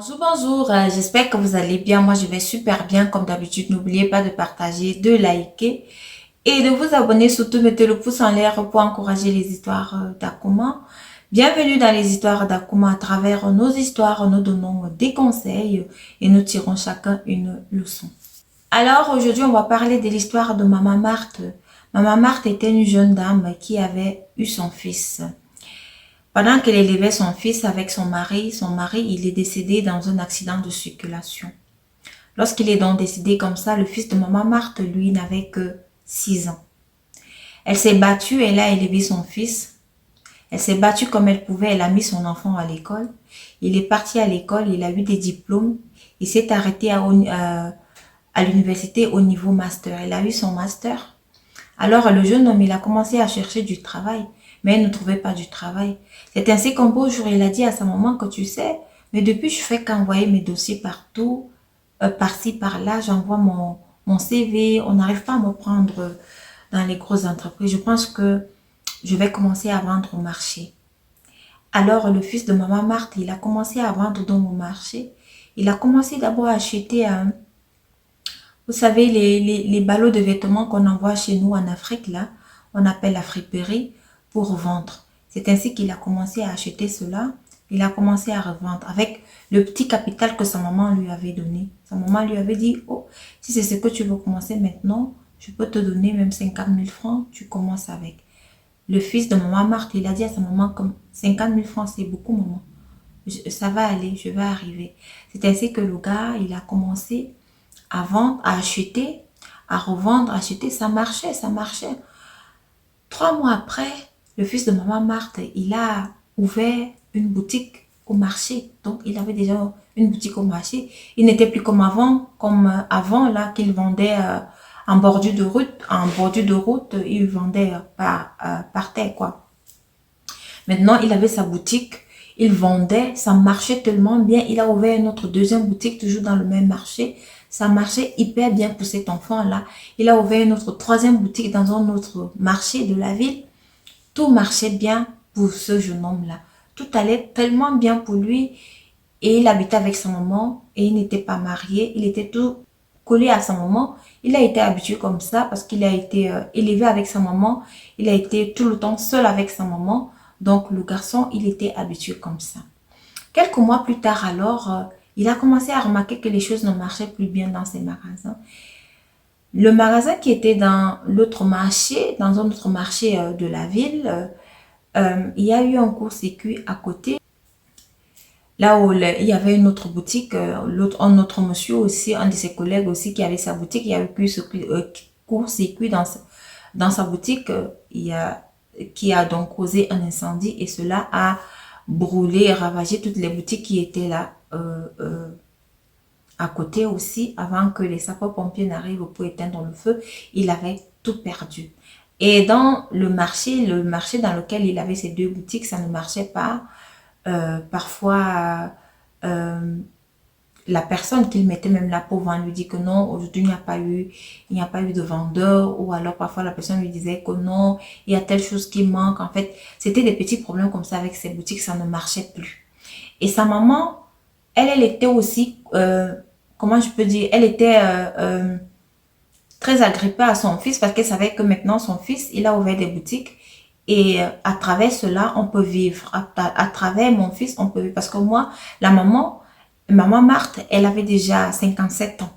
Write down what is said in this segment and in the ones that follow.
Bonjour, bonjour, j'espère que vous allez bien. Moi, je vais super bien comme d'habitude. N'oubliez pas de partager, de liker et de vous abonner. Surtout, mettez le pouce en l'air pour encourager les histoires d'Akuma. Bienvenue dans les histoires d'Akuma. À travers nos histoires, nous donnons des conseils et nous tirons chacun une leçon. Alors, aujourd'hui, on va parler de l'histoire de Maman Marthe. Maman Marthe était une jeune dame qui avait eu son fils. Pendant qu'elle élevait son fils avec son mari, il est décédé dans un accident de circulation. Lorsqu'il est donc décédé comme ça, le fils de maman Marthe, lui, n'avait que 6 ans. Elle s'est battue, elle a élevé son fils. Elle s'est battue comme elle pouvait, elle a mis son enfant à l'école. Il est parti à l'école, il a eu des diplômes. Il s'est arrêté à l'université au niveau master. Elle a eu son master. Alors le jeune homme, il a commencé à chercher du travail, mais il ne trouvait pas du travail. C'est ainsi qu'un beau jour, il a dit à sa maman que tu sais, mais depuis je fais qu'envoyer mes dossiers partout, par-ci, par-là, j'envoie mon CV, on n'arrive pas à me prendre dans les grosses entreprises. Je pense que je vais commencer à vendre au marché. Alors le fils de maman Marthe, il a commencé à vendre dans mon marché. Il a commencé d'abord à acheter vous savez, les ballots de vêtements qu'on envoie chez nous en Afrique, là, on appelle la friperie, pour vendre. C'est ainsi qu'il a commencé à acheter cela. Il a commencé à revendre avec le petit capital que sa maman lui avait donné. Sa maman lui avait dit, oh, si c'est ce que tu veux commencer maintenant, je peux te donner même 50 000 francs, tu commences avec. Le fils de maman Marthe, il a dit à sa maman, comme 50 000 francs, c'est beaucoup, maman. Ça va aller, je vais arriver. C'est ainsi que le gars, il a commencé à vendre, à acheter, à revendre, à acheter, ça marchait, ça marchait. 3 mois après, le fils de maman Marthe, il a ouvert une boutique au marché. Donc, il avait déjà une boutique au marché. Il n'était plus comme avant là, qu'il vendait en bordure de route, il vendait par terre, quoi. Maintenant, il avait sa boutique, il vendait, ça marchait tellement bien. Il a ouvert une autre deuxième boutique, toujours dans le même marché. Ça marchait hyper bien pour cet enfant-là. Il a ouvert une autre troisième boutique dans un autre marché de la ville. Tout marchait bien pour ce jeune homme-là. Tout allait tellement bien pour lui. Et il habitait avec sa maman et il n'était pas marié. Il était tout collé à sa maman. Il a été habitué comme ça parce qu'il a été élevé avec sa maman. Il a été tout le temps seul avec sa maman. Donc le garçon, il était habitué comme ça. Quelques mois plus tard alors, il a commencé à remarquer que les choses ne marchaient plus bien dans ses magasins. Le magasin qui était dans l'autre marché, dans un autre marché de la ville, il y a eu un court-circuit à côté. Là où il y avait une autre boutique, un autre monsieur aussi, un de ses collègues aussi qui avait sa boutique, il y avait eu ce court-circuit dans sa boutique qui a donc causé un incendie et cela a brûlé et ravagé toutes les boutiques qui étaient là à côté aussi avant que les sapeurs-pompiers n'arrivent pour éteindre le feu. Il avait tout perdu. Et dans le marché dans lequel il avait ces deux boutiques, ça ne marchait pas. Parfois, la personne qu'il mettait même là pour vendre lui dit que non, aujourd'hui il n'y a pas eu de vendeur, ou alors parfois la personne lui disait que non, il y a telle chose qui manque. En fait, c'était des petits problèmes comme ça avec ces boutiques, ça ne marchait plus. Et sa maman, elle était aussi, comment je peux dire, elle était très agrippée à son fils parce qu'elle savait que maintenant son fils, il a ouvert des boutiques et à travers cela, on peut vivre. À travers mon fils, on peut vivre. Parce que moi, maman Marthe, elle avait déjà 57 ans.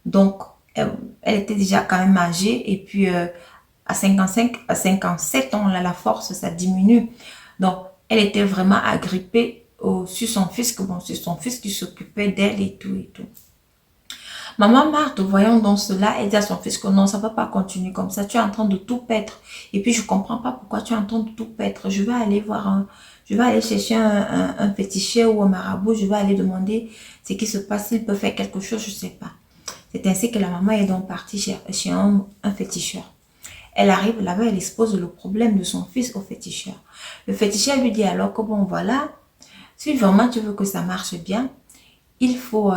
Donc, elle était déjà quand même âgée. Et puis, à 57 ans, là, la force, ça diminue. Donc, elle était vraiment agrippée sur son fils, que bon, c'est son fils qui s'occupait d'elle et tout et tout. Maman Marthe, voyant donc cela, elle dit à son fils que non, ça ne va pas continuer comme ça. Tu es en train de tout perdre. Et puis, je ne comprends pas pourquoi tu es en train de tout perdre. Je vais aller chercher un féticheur ou un marabout. Je vais aller demander ce qui se passe. S'il peut faire quelque chose, je ne sais pas. C'est ainsi que la maman est donc partie chez un féticheur. Elle arrive là-bas, elle expose le problème de son fils au féticheur. Le féticheur lui dit alors que bon, voilà, si vraiment tu veux que ça marche bien, il faut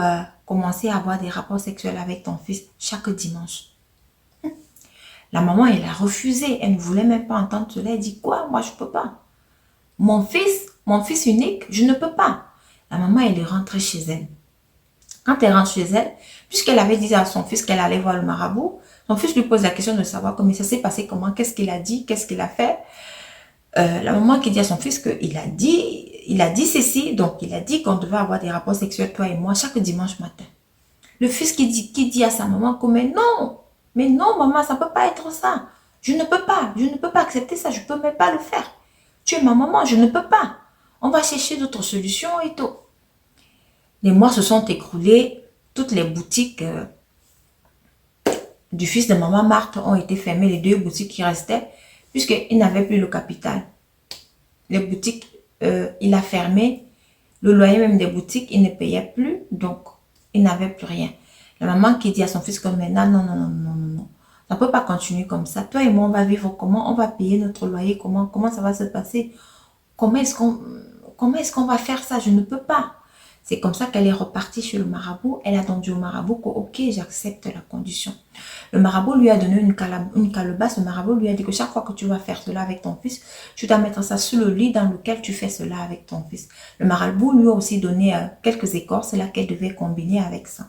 commencer à avoir des rapports sexuels avec ton fils chaque dimanche. La maman, elle a refusé. Elle ne voulait même pas entendre cela. Elle dit quoi? Moi, je ne peux pas. Mon fils unique, je ne peux pas. La maman, elle est rentrée chez elle. Quand elle rentre chez elle, puisqu'elle avait dit à son fils qu'elle allait voir le marabout, son fils lui pose la question de savoir comment ça s'est passé, comment, qu'est-ce qu'il a dit, qu'est-ce qu'il a fait. La maman qui dit à son fils qu'il a dit ceci, donc il a dit qu'on devait avoir des rapports sexuels, toi et moi, chaque dimanche matin. Le fils qui dit à sa maman que mais non maman, ça ne peut pas être ça. Je ne peux pas accepter ça, je ne peux même pas le faire. Tu es ma maman, je ne peux pas. On va chercher d'autres solutions et tout. Les mois se sont écoulés, toutes les boutiques du fils de maman Marthe ont été fermées, les 2 boutiques qui restaient, puisqu'il n'avait plus le capital. Les boutiques, il a fermé, le loyer même des boutiques, il ne payait plus, donc il n'avait plus rien. La maman qui dit à son fils comme maintenant, non, ça ne peut pas continuer comme ça. Toi et moi, on va vivre comment? On va payer notre loyer comment? Comment ça va se passer? Comment est-ce qu'on va faire ça? Je ne peux pas. C'est comme ça qu'elle est repartie chez le marabout. Elle a dit au marabout que, ok, j'accepte la condition. Le marabout lui a donné une calebasse. Le marabout lui a dit que chaque fois que tu vas faire cela avec ton fils, tu dois mettre ça sur le lit dans lequel tu fais cela avec ton fils. Le marabout lui a aussi donné quelques écorces là qu'elle devait combiner avec ça.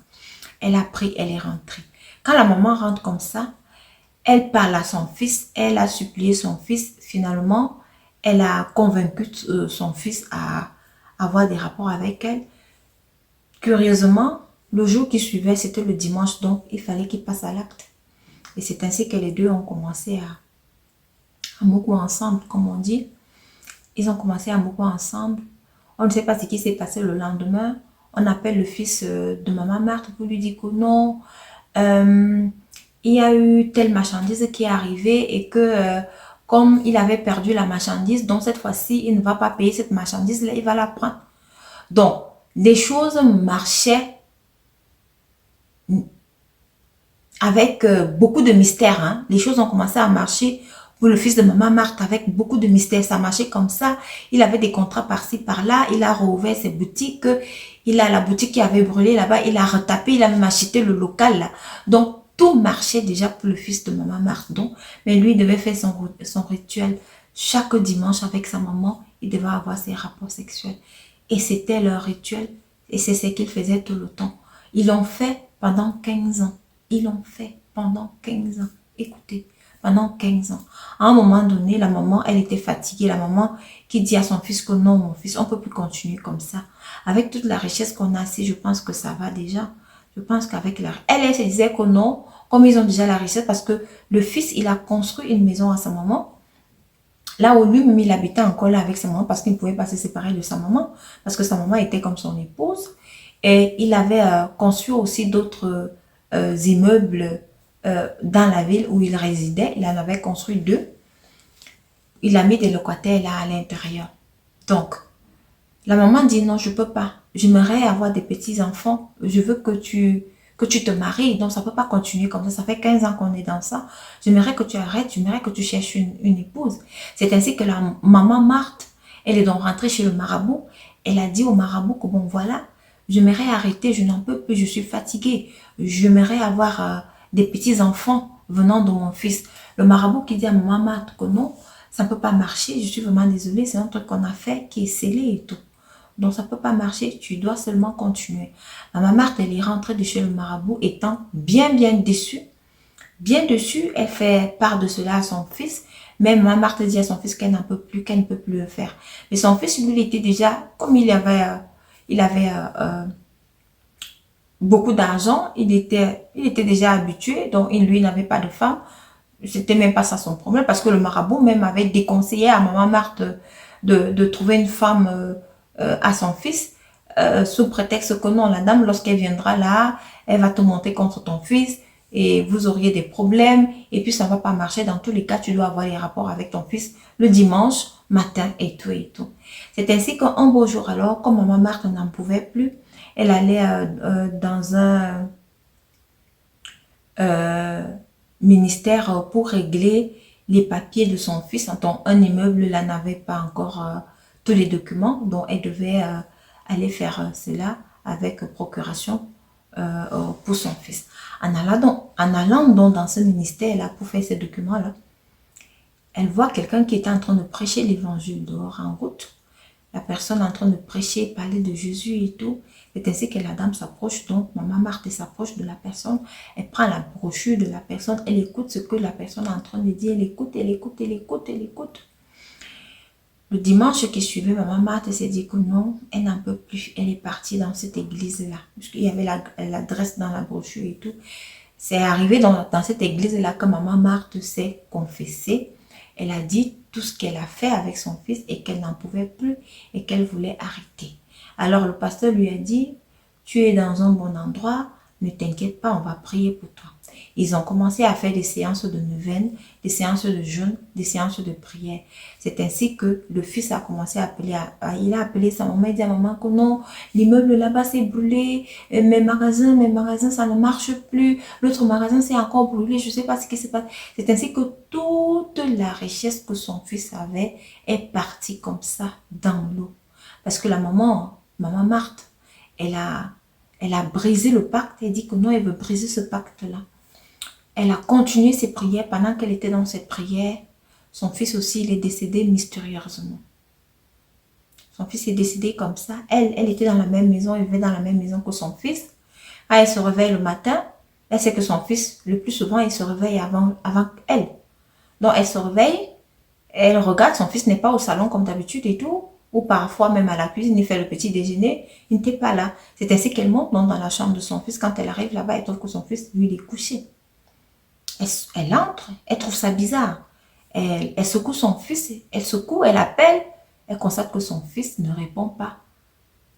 Elle a pris, elle est rentrée. Quand la maman rentre comme ça, elle parle à son fils, elle a supplié son fils. Finalement, elle a convaincu son fils à avoir des rapports avec elle. Curieusement, le jour qui suivait, c'était le dimanche, donc il fallait qu'il passe à l'acte. Et c'est ainsi que les deux ont commencé à mourir ensemble, comme on dit. Ils ont commencé à mourir ensemble. On ne sait pas ce qui s'est passé le lendemain. On appelle le fils de maman Marthe pour lui dire que non, il y a eu telle marchandise qui est arrivée et que comme il avait perdu la marchandise, donc cette fois-ci, il ne va pas payer cette marchandise-là, il va la prendre. Donc, les choses marchaient avec beaucoup de mystère. Hein. Les choses ont commencé à marcher pour le fils de maman Marthe avec beaucoup de mystère. Ça marchait comme ça. Il avait des contrats par-ci, par-là. Il a rouvert ses boutiques. Il a la boutique qui avait brûlé là-bas. Il a retapé. Il a même acheté le local là. Donc, tout marchait déjà pour le fils de maman Marthe. Donc, mais lui, il devait faire son rituel chaque dimanche avec sa maman. Il devait avoir ses rapports sexuels. Et c'était leur rituel. Et c'est ce qu'ils faisaient tout le temps. Ils l'ont fait pendant 15 ans. Ils l'ont fait pendant 15 ans. Écoutez, pendant 15 ans. À un moment donné, la maman, elle était fatiguée. La maman qui dit à son fils que non, mon fils, on ne peut plus continuer comme ça. Avec toute la richesse qu'on a ici, je pense que ça va déjà. Je pense qu'avec la... Elle se disait que non, comme ils ont déjà la richesse, parce que le fils, il a construit une maison à sa maman. Là où lui-même, il habitait encore là avec sa maman parce qu'il ne pouvait pas se séparer de sa maman. Parce que sa maman était comme son épouse. Et il avait construit aussi d'autres immeubles dans la ville où il résidait. Il en avait construit 2. Il a mis des locataires là à l'intérieur. Donc, la maman dit non, je ne peux pas. J'aimerais avoir des petits-enfants. Je veux que tu te maries. Donc, ça ne peut pas continuer comme ça. Ça fait 15 ans qu'on est dans ça. J'aimerais que tu arrêtes. J'aimerais que tu cherches une épouse. C'est ainsi que la maman Marthe, elle est donc rentrée chez le marabout. Elle a dit au marabout que bon, voilà, j'aimerais arrêter. Je n'en peux plus. Je suis fatiguée. J'aimerais avoir des petits-enfants venant de mon fils. Le marabout qui dit à maman Marthe que non, ça ne peut pas marcher. Je suis vraiment désolée. C'est un truc qu'on a fait qui est scellé et tout. Donc, ça ne peut pas marcher. Tu dois seulement continuer. Maman Marthe, elle est rentrée de chez le marabout étant bien déçue. Bien déçue, elle fait part de cela à son fils. Mais maman Marthe dit à son fils qu'elle n'en peut plus, qu'elle ne peut plus le faire. Mais son fils, lui, il était déjà, comme il avait beaucoup d'argent, il était déjà habitué. Donc, lui, n'avait pas de femme. C'était même pas ça son problème. Parce que le marabout même avait déconseillé à maman Marthe de trouver une femme à son fils, sous prétexte que non, la dame, lorsqu'elle viendra là, elle va te monter contre ton fils et vous auriez des problèmes et puis ça va pas marcher. Dans tous les cas, tu dois avoir les rapports avec ton fils le dimanche matin et tout et tout. C'est ainsi qu'un beau jour alors, comme maman Marthe n'en pouvait plus, elle allait dans un ministère pour régler les papiers de son fils. Donc, un immeuble là n'avait pas encore tous les documents, donc elle devait aller faire cela avec procuration pour son fils. En allant donc dans ce ministère-là pour faire ces documents-là, elle voit quelqu'un qui était en train de prêcher l'évangile dehors en route. la personne en train de prêcher, parler de Jésus et tout. C'est ainsi que la dame s'approche, donc maman Marthe s'approche de la personne, elle prend la brochure de la personne, elle écoute ce que la personne est en train de dire, elle écoute, elle écoute, elle écoute, elle écoute. Le dimanche qui suivait, maman Marthe s'est dit que non, elle n'en peut plus, elle est partie dans cette église-là, puisqu'il y avait l'adresse dans la brochure et tout. C'est arrivé dans cette église-là que maman Marthe s'est confessée. Elle a dit tout ce qu'elle a fait avec son fils et qu'elle n'en pouvait plus et qu'elle voulait arrêter. Alors le pasteur lui a dit, tu es dans un bon endroit, ne t'inquiète pas, on va prier pour toi. Ils ont commencé à faire des séances de neuvaine, des séances de jeûne, des séances de prière. C'est ainsi que le fils a commencé à appeler, il a appelé sa maman, il dit à maman que non, l'immeuble là-bas s'est brûlé, mes magasins, ça ne marche plus, l'autre magasin s'est encore brûlé, je ne sais pas ce qui se passe. C'est ainsi que toute la richesse que son fils avait est partie comme ça dans l'eau. Parce que la maman Marthe, elle a brisé le pacte, elle dit que non, elle veut briser ce pacte-là. Elle a continué ses prières. Pendant qu'elle était dans cette prière, son fils aussi, il est décédé mystérieusement. Son fils est décédé comme ça. Elle était dans la même maison, elle vivait dans la même maison que son fils. Quand elle se réveille le matin, elle sait que son fils, le plus souvent, il se réveille avant elle. Donc, elle se réveille, elle regarde, son fils n'est pas au salon comme d'habitude et tout, ou parfois même à la cuisine, il fait le petit déjeuner, il n'était pas là. C'est ainsi qu'elle monte dans la chambre de son fils. Quand elle arrive là-bas, elle trouve que son fils, lui, il est couché. Elle entre, elle trouve ça bizarre. Elle secoue son fils, elle appelle, elle constate que son fils ne répond pas.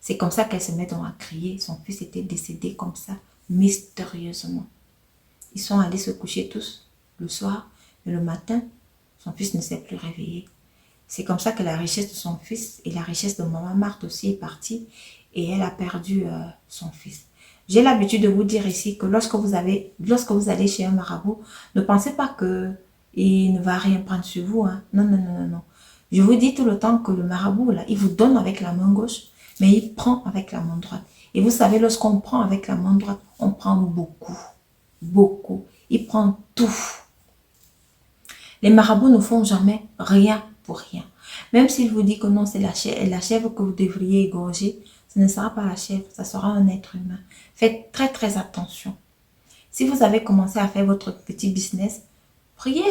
C'est comme ça qu'elle se met donc à crier. Son fils était décédé comme ça, mystérieusement. Ils sont allés se coucher tous le soir, et le matin, son fils ne s'est plus réveillé. C'est comme ça que la richesse de son fils et la richesse de maman Marthe aussi est partie et elle a perdu son fils. J'ai l'habitude de vous dire ici que lorsque vous allez chez un marabout, ne pensez pas que il ne va rien prendre sur vous. Hein. Non, non, non, non, non. Je vous dis tout le temps que le marabout, là, il vous donne avec la main gauche, mais il prend avec la main droite. Et vous savez, lorsqu'on prend avec la main droite, on prend beaucoup. Beaucoup. Il prend tout. Les marabouts ne font jamais rien pour rien. Même s'il vous dit que non, c'est la chèvre que vous devriez égorger, ce ne sera pas la chèvre, ça sera un être humain. Faites très très attention. Si vous avez commencé à faire votre petit business, priez.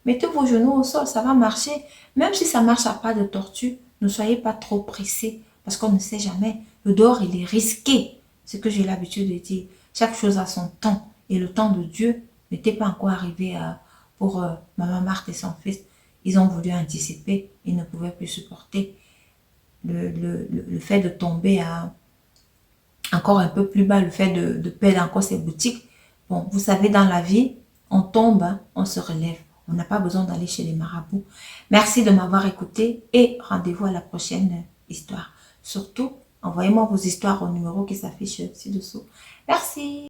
Mettez vos genoux au sol, ça va marcher. Même si ça marche à pas de tortue, ne soyez pas trop pressés parce qu'on ne sait jamais. Le dehors, il est risqué. C'est ce que j'ai l'habitude de dire. Chaque chose a son temps. Et le temps de Dieu n'était pas encore arrivé pour maman Marthe et son fils. Ils ont voulu anticiper. Ils ne pouvaient plus supporter le fait de tomber encore un peu plus bas, le fait de perdre encore ses boutiques. Bon, vous savez, dans la vie, on tombe, hein, on se relève. On n'a pas besoin d'aller chez les marabouts. Merci de m'avoir écouté et rendez-vous à la prochaine histoire. Surtout, envoyez-moi vos histoires au numéro qui s'affiche ci-dessous. Merci.